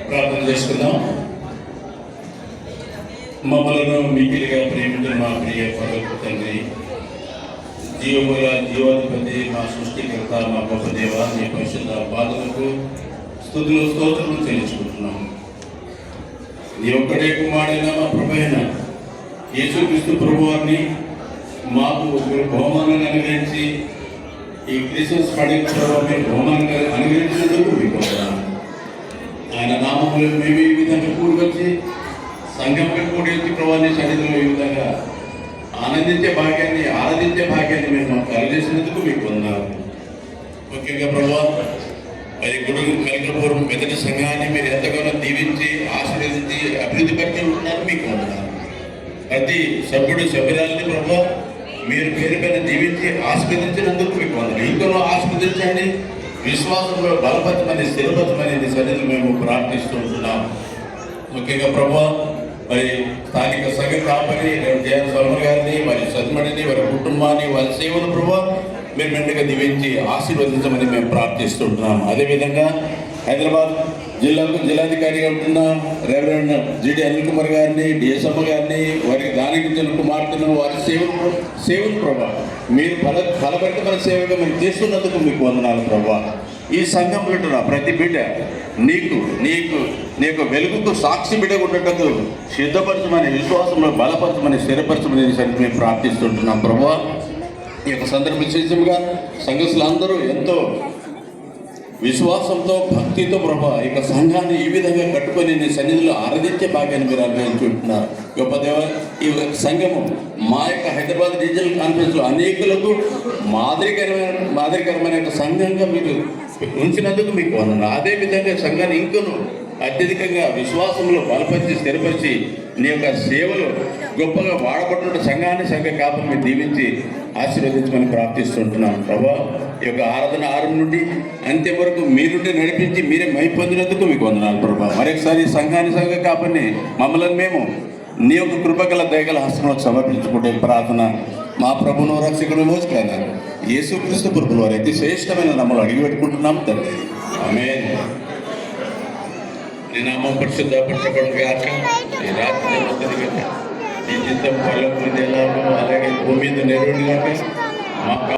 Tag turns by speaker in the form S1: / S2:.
S1: ప్రార్థన చేసుకుందాం. మమ్మలను మిగిలిగా ప్రేమించిన మా ప్రియ పరలోక తండ్రి, జీవముల జీవాధిపతి, మా సృష్టికర్త, మా గొప్ప దేవ, నీ పరిశుద్ధ పాదలకు స్తుతులు స్తోత్రములు చెల్లించుకుంటున్నాం. నీ ఒక్కడే కుమారుడైన మా ప్రభువైన యేసుక్రీస్తు ప్రభువారిని మాకు బహుమానాన్ని అనుగ్రహించి ఈ క్రిస్మస్ పండుగ మీరు బహుమానంగా అనుగ్రహించినందుకు మీకు ఆయన నామములు మేము ఈ విధంగా కూడివచ్చి సంఘంగా కూడి వచ్చి ప్రభావాన్ని సన్నిధిలో ఈ విధంగా ఆనందించే భాగ్యాన్ని ఆరాధించే భాగ్యాన్ని మేము మాకు కలిగేసినందుకు మీకు వందనాలు. ముఖ్యంగా ప్రభావ మరి గుడి కలికపూర్వం మెదటి సంఘాన్ని మీరు ఎంతగానో దీవించి ఆశీర్వదించి అభివృద్ధి పరిచి ఉంటున్నారు, మీకు వందనాలు. ప్రతి సభ్యురాలని ప్రభావ మీరు పేరు పైన దీవించి ఆస్వాదించినందుకు మీకు వందనాలు. ఇంకనూ ఆస్వాదించండి, విశ్వాసంలో బలపరచమని స్థిరపరచమని సన్నిధిలో మేము ప్రార్థిస్తూ ఉంటున్నాం. ముఖ్యంగా ప్రభావ మరి స్థానిక సంఘ కాపరి జయన్ సల్మన్ గారిని, వారి సద్మడిని, వారి కుటుంబాన్ని, వారి సేవను ప్రభావ మీరు మెండుగా దీవించి ఆశీర్వదించమని మేము ప్రార్థిస్తుంటున్నాం. అదేవిధంగా హైదరాబాద్ జిల్లాధికారిగా ఉంటున్న రెవరెండ్ జిడి అనిల్ కుమార్ గారిని, డిఎస్ఎమ్మ గారిని, వారికి దానికి కుమార్తెను, వారి సేవలు ప్రభావ మీరు ఫలభరితమైన సేవగా మీరు చేస్తున్నందుకు మీకు వందనాలు ప్రభావ. ఈ సంఘంలో ఉంటున్న ప్రతి బిడ్డ నీకు వెలుగుకు సాక్షి బిడ్డ ఉండటకు సిద్ధపరచమని, విశ్వాసంలో బలపరచమని, స్థిరపరచమని సరికి మేము ప్రార్థిస్తుంటున్నాం ప్రభావ. ఈ యొక్క సందర్భ విశేషంగా సంఘస్థులందరూ ఎంతో విశ్వాసంతో భక్తితో ప్రభా ఈ యొక్క సంఘాన్ని ఈ విధంగా కట్టుకొని నీ సన్నిధిలో ఆరాధించే భాగ్యాన్ని మీరు అనుభవించుకుంటున్నారు. గొప్ప దేవ, ఈ సంఘము మా యొక్క హైదరాబాద్ డిజిటల్ కాన్ఫరెన్స్లో అనేకులకు మాదిరికరమైన యొక్క సంఘంగా మీరు ఉంచినందుకు మీకు వందనాలు. అదేవిధంగా సంఘాన్ని ఇంకను అత్యధికంగా విశ్వాసంలో బలపరిచి స్థిరపరిచి నీ యొక్క సేవలు గొప్పగా వాడబడుతున్న సంఘ కాపుని మీరు దీవించి ఆశీర్వదించమని ప్రార్థిస్తుంటున్నాను ప్రభా. ఈ యొక్క ఆరాధన ఆరంభం నుండి అంత్యం వరకు మీరుండి నడిపించి మీరే మై పొందినందుకు మీకు వందనాలు ప్రభా. మరొకసారి సంఘ కాపుని మమ్మల్ని మేము నీ యొక్క కృపగల దయగల హస్తంలో సమర్పించుకుంటే ప్రార్థన మా ప్రభును రక్షకుడు మోసుకున్నారు యేసుక్రీస్తు ప్రభుల వారు అయితే శ్రేష్టమైన నమ్మలు అడిగి పెట్టుకుంటున్నాం తండ్రి, ఆమేన్. నీ నామం పరిశుద్ధపరచబడుగాక, నీ రాజ్యం వస్తది, నీ చిత్తం పరలోకమందు ఎలాగో అలాగే భూమి మీద నెరవేరుగాక.